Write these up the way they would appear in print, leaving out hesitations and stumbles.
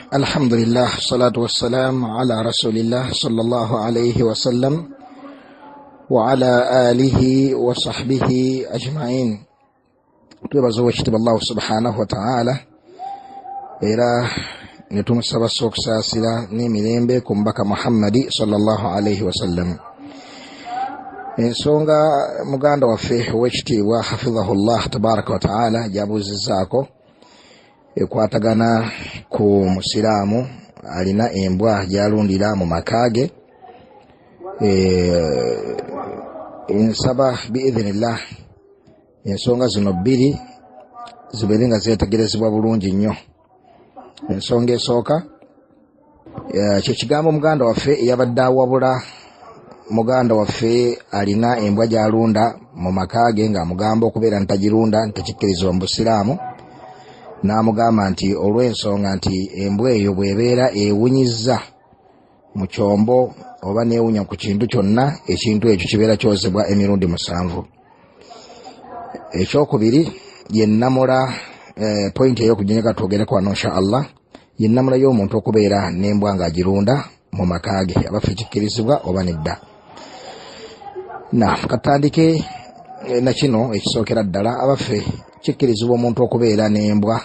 Alhamdulillah, salatu wassalam ala rasulillah sallallahu alayhi wa sallam wa ala alihi wa sahbihi ajma'in. Twebaza Oweekitiibwa Allah subhanahu wa ta'ala era ne tumusaba okusaasira n'emirembe ku mubaka Muhammadi sallallahu alayhi wa sallam. Ensonga muganda waffe Oweekitiibwa hafidhahullah tabaraka wa ta'ala gyabuuzizzaako ekwatagana ku musiraamu alina embwa gyalundira mu makaage. Nsaba biidhinillah ensonga zino bbiri zibeere nga zeetegerezebwa bulungi nnyo. Ensonga esooka kye kigambo muganda waffe eyabadde awabula muganda waffe alina embwa gyalunda mu makaage ng'amugamba okubeera ntagirunda ntekikkirizibwa mu busiraamu, n'amugamba nti olw'ensonga nti embwa eyo bw'ebeera ewunyizza mu kyombo oba neewunya ku kintu kyonna, ekintu ekyo kibeera kyozebwa emirundi 7. Ekyokubiri yennamula point ey'okuginyega twogereko wano insha Allah, yennamula y'omuntu okubeera n'embwa ng'agirunda mu makaage abaffe kikkirizibwa oba nedda. Katandike na kino ekisookera ddala, abaffe kikkirizibwa omuntu okubeera n'embwa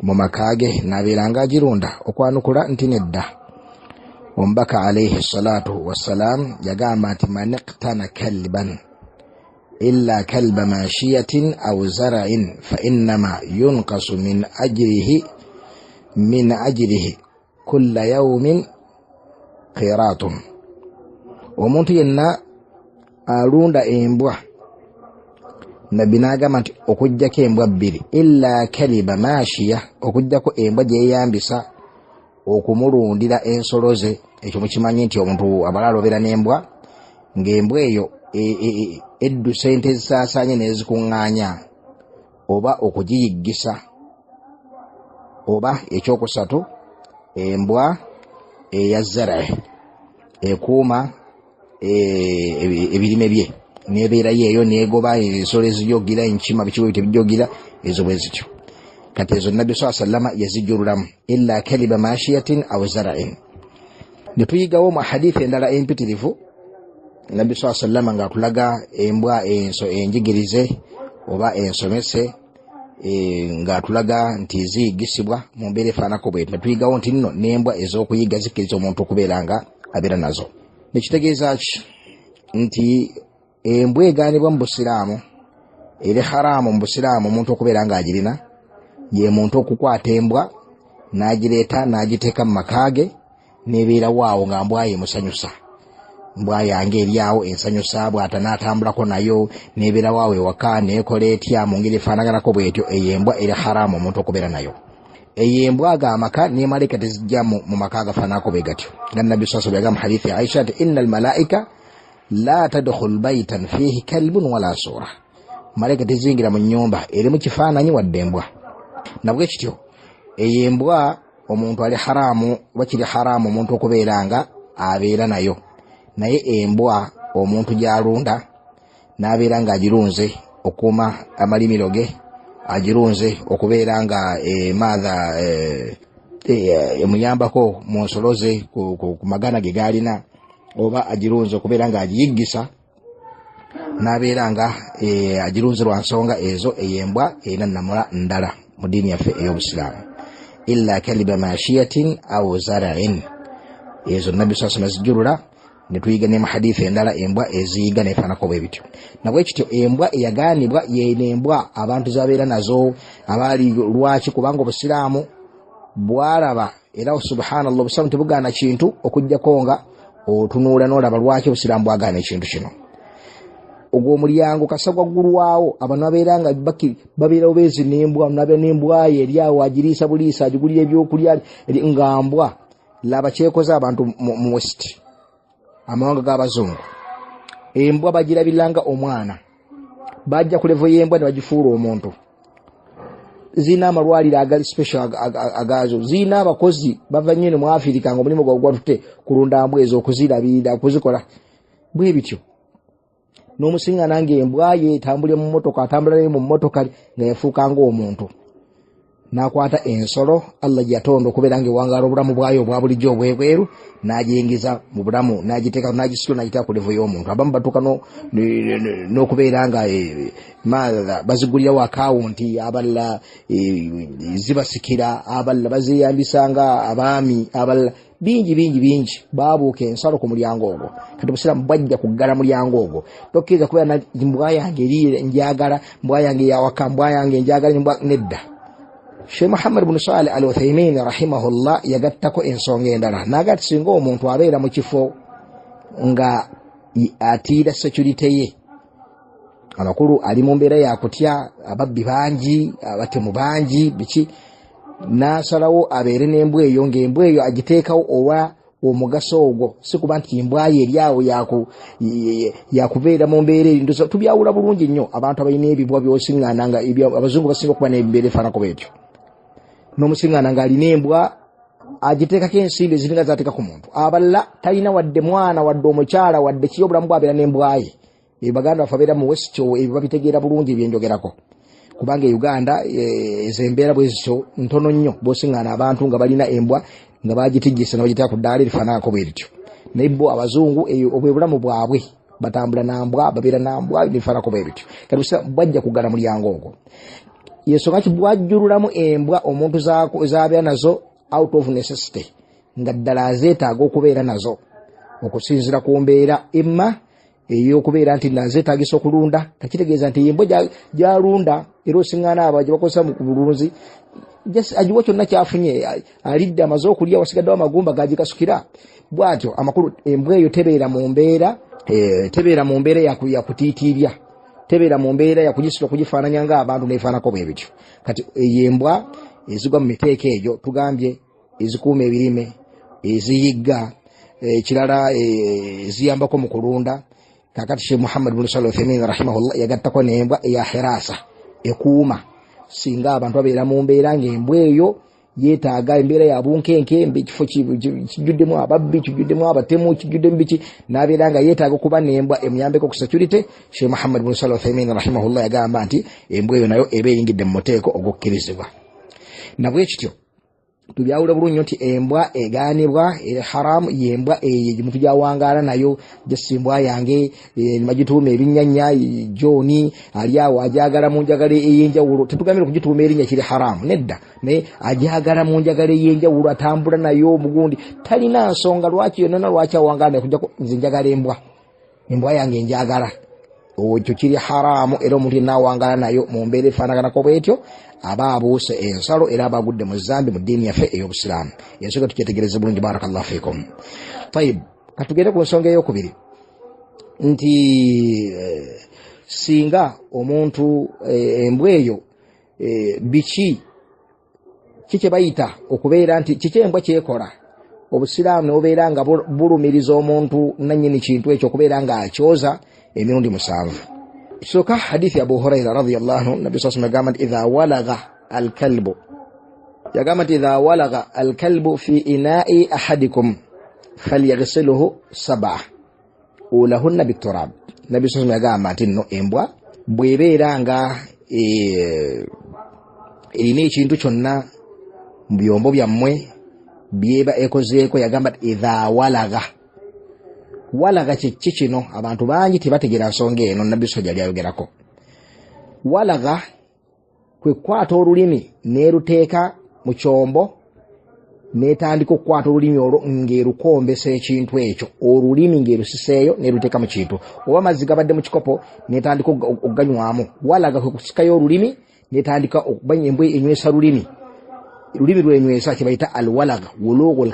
mu makaage n'abeera ng'agirunda, okwanukula nti nedda. Omubaka alayhi salatu wassalam yagamba nti man iqtana kalban illa kalba mashiyatin aw zara'in fa innama yunqasu min ajrihi kulla yawmin qiratun. Omuntu yenna alunda embwa, nabbi n'agamba nti okuggyako embwa 2, illa kaliba mashiya, okuggyako embwa gyeyambisa okumulundira ensolo ze. Ekyo mukimanyi nti omuntu abalaala obeera n'embwa ng'embwa eyo eddusa ente ezisaasaanye n'ezikuŋŋaanya, oba okugiyiggisa, oba ekyokusatu embwa eya zara ekuuma ebirime bye n'ebeerayo eyo n'egoba ensolo ezijogera enkima bikiwe tebijogera ezo bwe zityo. Kati ezo nabbi sallallahu alayhi wa sallam yazijjululamu illa kaliba mashiyatin aw zara'in. Ne tuyigawo mu hadithi endala empitirivu nabbi sallallahu alayhi wa sallam ng'atulaga embwa enjigirize oba ensomese, ng'atulaga nti ziyigisibwa mu mbeera efaanako bweti. Ne tuyigawo nti nno n'embwa ez'okuyiga zikkiriza omuntu okubeera nga abeera nazo. Nekitegeeza ki? Nti embwa egaanibwa mu busiraamu, eri haramu mu busiraamu omuntu okubeera ng'agirina, ye muntu okukwata embwa n'agireeta n'agiteeka mu makaage n'ebeerawo awo nga mbwa ye musanyusa. Mbwa yange eri awo ensanyusa, bw'ata n'atambulako nayo n'ebeerawo awo ewaka n'ekola etya mu ngeri efaanaganako bw'etyo. Eyo embwa eri haramu omuntu okubeera nayo. Eyo embwa ag'amaka ne malaika tezijja mu maka agafaanako bwe gatyo. Nga nabbi sallallahu alayhi wa sallam yagamba mu hadithi ya Aisha nti inna almalaika la tadkhulu baytan fihi kalbun wala sura, malaika tezingira mu nnyumba erimu kifaananyi wadde embwa. Nabwe kityo eyo embwa omuntu ali haramu, bakiri haramu omuntu okubeera nga abeera nayo. Naye embwa omuntu gy'alunda n'abeera ng'agirunze okuuma amalimiro ge, agirunze okubeera nga emuyambako mu nsolo ze ku magana ge gaalina, oba agirunze okubeera ng'agiyiggisa n'abeera nga agirunze lwa nsonga ezo, eyo embwa erina nnamula ndala mu ddiini yaffe ey'obusiraamu. Illa kaliba mashiyatin aw zara'in, ezo nabbi sallallahu alayhi wa sallam zijjulula. Ne tuyiga ne mu hadithi endala embwa eziyiga nefaanako bwe bityo. Nabwe kityo embwa eyagaanibwa yeeno embwa abantu zabeera nazo abaali. Lwaki? Kubanga obusiraamu bwalaba era subhanallah obusiraamu tebugaana kintu okuggyako nga otunuula n'olaba lwaki obusiraamu bwagaana ekintu kino. Ogwo omulyango kasa gwaggulwawo, abantu babeera nga babeerawo beezi n'embwa, nabeera n'embwa ye eri awo agiriisa buliisa, agigulira ebyokulya nga mbwa. Laba kyekoze abantu mu West, amawanga g'abazungu. Embwa bagirabiranga omwana, bajja ku levo y'embwa ne bagifuula omuntu. Zina amalwaliro agali special agazo, zina abakozi bava nnyo mu Afirika ng'omulimu gwabwe gwatutte kulunda mbwa ezo, okuzirabirira, okuzikola bwe bityo. N'omusinga nange embwa ye etambulira mu mmotoka, atambula naye mu mmotoka nga yafuuka ng'omuntu. nakwata ensolo Allah yatonda okubeera ng'ewangaala obulamu bwayo obwa bulijjo obwebweru n'agyingiza mu bulamu n'agiteeka n'agisitula n'agiteeka ku levo y'omuntu. Abamu batuuka n'okubeera nga bazigulirawo akawunti, abalala zibasikira, abalala baziyambisa nga abaami, abalala bingi baabuuka ensalo ku mulyango ogwo. Kati Obusiraamu bwajja kuggala mulyango ogwo. Tokkiriza kubeera mbwa yange eriire njagala, mbwa yange yawaka, mbwa yange njagala, nedda. Sheikh Muhammad ibn Salih al-Uthaymin rahimahullah yagattako ensonga endala n'agati singa omuntu abeera mu kifo nga atiira security ye, amakulu ali mu mbeera ya kutya, ababbi bangi, abatemu bangi, biki, n'asalawo abeere n'embwa eyo, ng'embwa eyo agiteekawo owa omugaso ogwo, si kuba nti embwa ye eri awo yakubeera mu mbeera eri. Tubyawula bulungi nnyo abantu abalina ebibwa by'osiŋŋaana nga abazungu basinga okuba n'embeera efaanako bwetyo. N'omusiŋŋaana ng'alina embwa agiteekako ensimbi eziringa z'ateeka ku muntu. Abalala talina wadde mwana wadde omukyala wadde kiyo, obulamu bwabeera n'embwa ye. Baganda baffe abeera mu Westcho, ebyo babitegeera bulungi ebyenjogerako. Kubanga Uganda ez'embeera bwe zityo ntono nnyo bw'osiŋŋaana abantu nga balina embwa nga bagitijjisa ne bagiteeka ku ddaala erifaananako bwe lityo. Naye bo Abazungu obwe bulamu bwabwe, batambula na mbwa, babeera na mbwa nebifaananako bwe bityo. Kati Obusiraamu bwajja kuggala mulyango ogwo. Yensonga ki bwajjululamu embwa omuntu z'abeera nazo out of necessity, nga ddala azeetaaga okubeera nazo okusinziira ku mbeera emma ey'okubeera nti nazeetaagisa okulunda. Takitegeeza nti embwa gy'alunda era osiŋŋaana abo gye bakozesa mu bulunzi agiwa kyonna kyafunye, alidde amaze okulya, wasigaddewo amagumba gagikasukira. Bw'atyo amakulu embwa eyo tebeera mu mbeera yakutiitiirya, tebeera mu mbeera yakugisula okugifaananya ng'abantu neefaanako bwe bityo. Kati eyo embwa ezigwa mu miteeko egyo tugambye ezikuuma ebirime, eziyigga, ekirala eziyambako mu kulunda. Kakati Sheikh Muhammad ibn Salih al-Uthaymin rahimahullah yagattako n'embwa eya hirasa, ekuuma. Singa abantu babeera mu mbeera ng'embwa eyo yeetaaga embeera ya bunkenke, ekifo kijjuddemu ababbi, kijjuddemu abatemu, kijjuddemu biki, n'abeera nga yeetaaga okuba n'embwa emuyambeko ku security. Sheikh Muhammad ibn Salih al-Uthaymin rahimahullah yagamba nti embwa eyo nayo eba eyingidde mu muteeko ogw'okkirizibwa. Nabwe kityo tubyawula bulungi nti embwa egaanibwa haramu yembwa eyo omuntu gyawangaala nayo, gyesimbwa yange magituuma ebinnyanya Jooni ali awo agyagala mu njagala ey'enjawulo. Tetugambira okugituuma erinnya kiri haramu, nedda, naye agyagala mu njagala ey'enjawulo, atambula nayo omugundi, talina nsonga lwaki yonna lwaki awangaala naye kujjako nze njagala embwa yange njagala. Ekyo kiri haramu era omuntu n'awangaala nayo mu mbeera efaanaganako bwetyo aba abuuse ensalo era aba agudde mu zambi mu ddiini yaffe ey'Obusiraamu. Ensonga tukyetegereze bulungi, barakallahu fiikum. Tayib, katugende ku nsonga ey'okubiri nti singa omuntu embwa eyo biki kye bayita okubeera nti kiki embwa kyekola, Obusiraamu ne bubeera nga bulumiriza omuntu nannyini kintu ekyo okubeera nga akyoza emirundi 7. Kisooka hadithi ya Abu Huraira radhiyallahu anhu, Nabi sallallahu alayhi wasallam idha walagha al-kalbu, yagamba nti idha walagha al-kalbu fi ina'i ahadikum falyaghsiluhu 7 ulahunna biturab. Nabi sallallahu alayhi wasallam yagamba nti no embwa bwebeera nga erina ekintu kyonna mu byombo byammwe byeba ekozeeko, yagamba idha walaga kiki kino, abantu bangi tebategeera nsonga eno. Nabbi soja lyayogerako. Walaga kwe kwata olulimi neruteeka mu kyombo, netandika okukwata olulimi olwo ng'erukombesa ekintu ekyo, olulimi ng'erusiseeyo neruteeka mu kintu, oba amazzi gabadde mu kikopo netandika okuganywamu. Walaga kwe kusikayo olulimi netandika okubanya embwa enywesa lulimi lwenywesa kyebayita alwalaga, wulughu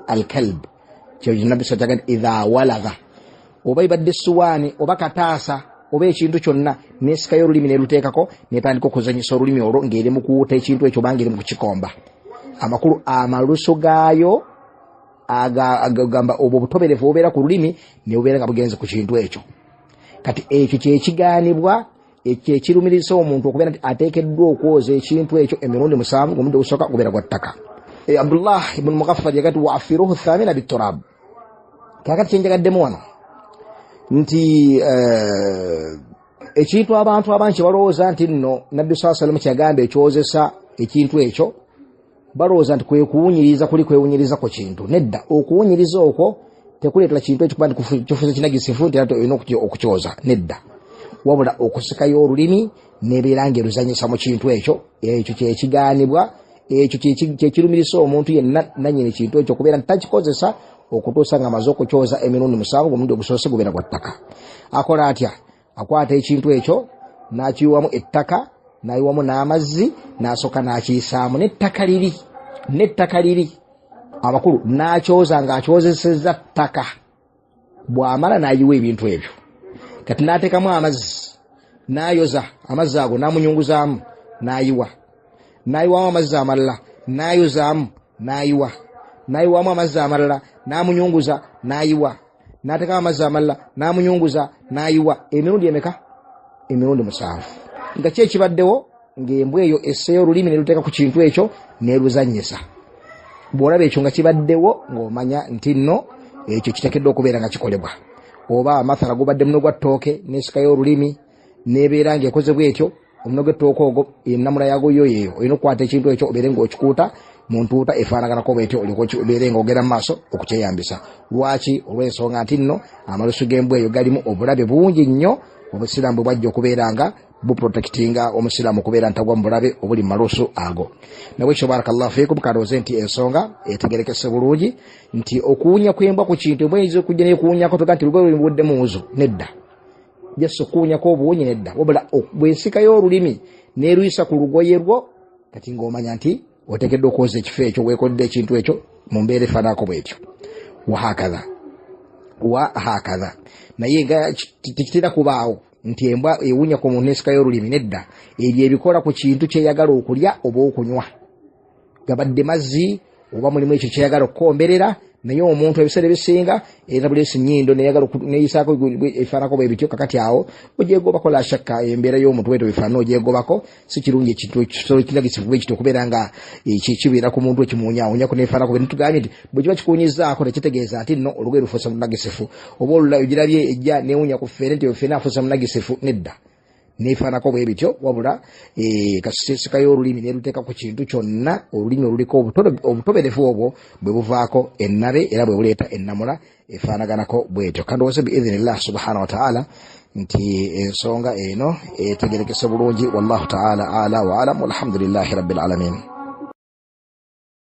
alkalb. Nabbi sallallahu idha walagha, oba ibadde suwaani oba kataasa oba ekintu kyonna nesikayo olulimi neruteekako netandika okuzanyisa olulimi olwo ng'eri mu kuwuuta ekintu ekyo oba ng'eri mu kukikomba. Amakulu amaluso gaayo agamba obwo obutoberevu obubeera ku lulimi ne bubeera nga bugenze ku kintu ekyo. Kati ekyo kyekigaanibwa, ekyo ekirumiriza omuntu okubeera nti ateekeddwa okwoza ekintu ekyo emirundi 7 ng'omulundi ogusooka gubeera gwa ttaka. Abdullah ibn Mughaffal yagati wa'afiruhu thamina biturab. Kakati kyenjagaddemu wano nti ekintu abantu abangi balowooza nti nno nabbi sallallahu alaihi wasallam kyagamba ekyozesa ekintu ekyo balowooza nti kwe kuwunyiriza kuli kwewunyiriza ku kintu. Nedda, okuwunyiriza okwo tekuleetera kintu ekyo kuba nti kifuuse kinagisifu nti ate olina okukyoza. Nedda, wabula okusikayo olulimi nebeera ng'eruzanyisa mu kintu ekyo kyekigaanibwa, ekyo kyekirumirisa omuntu yenna nannyini kintu ekyo kubeera nti takikozesa okutuusa ng'amaze okukyoza emirundi 7 omulundi ogusoose gubeera gwa ttaka. Akola atya? Akwata ekintu ekyo n'akiyiwamu ettaka, n'ayiwamu n'amazzi, n'asooka n'akiyisaamu n'ettaka liri amakulu, n'akyoza ng'akyozesezza ttaka. Bw'amala n'ayiwa ebintu ebyo, kati n'ateekamu amazzi, n'ayoza amazzi ago, n'amunyunguzaamu, n'ayiwamu amazzi amalala, n'ayozaamu, n'ayiwamu amazzi amalala, n'amunyunguza, n'ayiwa, n'ateekamu amazzi amalala, n'amunyunguza, n'ayiwa. Emirundi emeka? Emirundi 7. Nga ki ekibaddewo? Ng'embwa eyo esseeyo olulimi ne luteeka ku kintu ekyo n'eruzannyisa. Bw'olaba ekyo nga kibaddewo ng'omanya nti nno ekyo kiteekeddwa okubeera nga kikolebwa. Oba amathala gubadde muno gwa ttooke n'esikayo olulimi n'ebeera ng'ekoze bw'etyo, omuno gw'ettooke ogwo ennamula yago yo yeeyo, olina okukwata ekintu ekyo obeere ng'okikuuta mu ntuuta efaanaganako bw'etyo, obeere ng'ogenda mu maaso okukyeyambisa. Lwaki? Olw'ensonga nti nno amalusu g'embwa eyo galimu obulabe bungi nnyo obusiraamu bwe bwajja okubeera nga buprotectinga omusiraamu okubeera ntagwa mu bulabe obuli mu malusu ago. Nabwekyo barakallahu fiikum, kalowooze nti ensonga etegerekese bulungi nti okuwunya kw'embwa ku kintu, embwa eyinza okujja n'ekuwunyako toga nti lugoye lubuwudde muwuzu. Nedda, jassa okuwunyako obuwunyi. Nedda, wabula bw'esikayo olulimi n'eruyisa ku lugoye lwo, kati ng'omanya nti oteekeddwa okwoza ekifo ekyo weekodde ekintu ekyo mu mbeera efaanako bw'etyo. Wahakadha naye nga tekitera kubaawo nti embwa ewunya ku muntu n'esikayo olulimi. Nedda, ebyo ebikola ku kintu kyeyagala okulya oba okunywa, gabadde mazzi oba mulimu ekyo kyeyagala okukomberera. Naye omuntu ebiseera ebisinga era bulesi nnyindo neyisaako ebifaanako bwe bityo. Kakati awo ogyegobako, la shakka embeera y'omuntu bwetyo bifaanana ogyegobako. Si kirungi ekintu ekisolo kinagisifu bwe kityo okubeera nga kibeera ku muntu ekimuwunyawunyako n'ebifaanako bwe. Nitugambye nti bwe kiba kikuwunyizzaako tekitegeeza nti nno olugoye lufuuse munagisifu, oba ogirabye ejja neewunya ku ffeene nti ffeene afuuse munagisifu. Nedda, neefaanako bwe bityo, wabula kasisikayo olulimi neruteeka ku kintu kyonna, olulimi oluliko obutoberevu obwo bwe buvaako ennabe era bwe buleeta ennamula efaanaganako bwetyo. Kandowooze biidhinillah subhanahu wa ta'ala nti ensonga eno etegerekese bulungi. Wallahu ta'ala ala wa alam, walhamdulillahi rabbil alamin.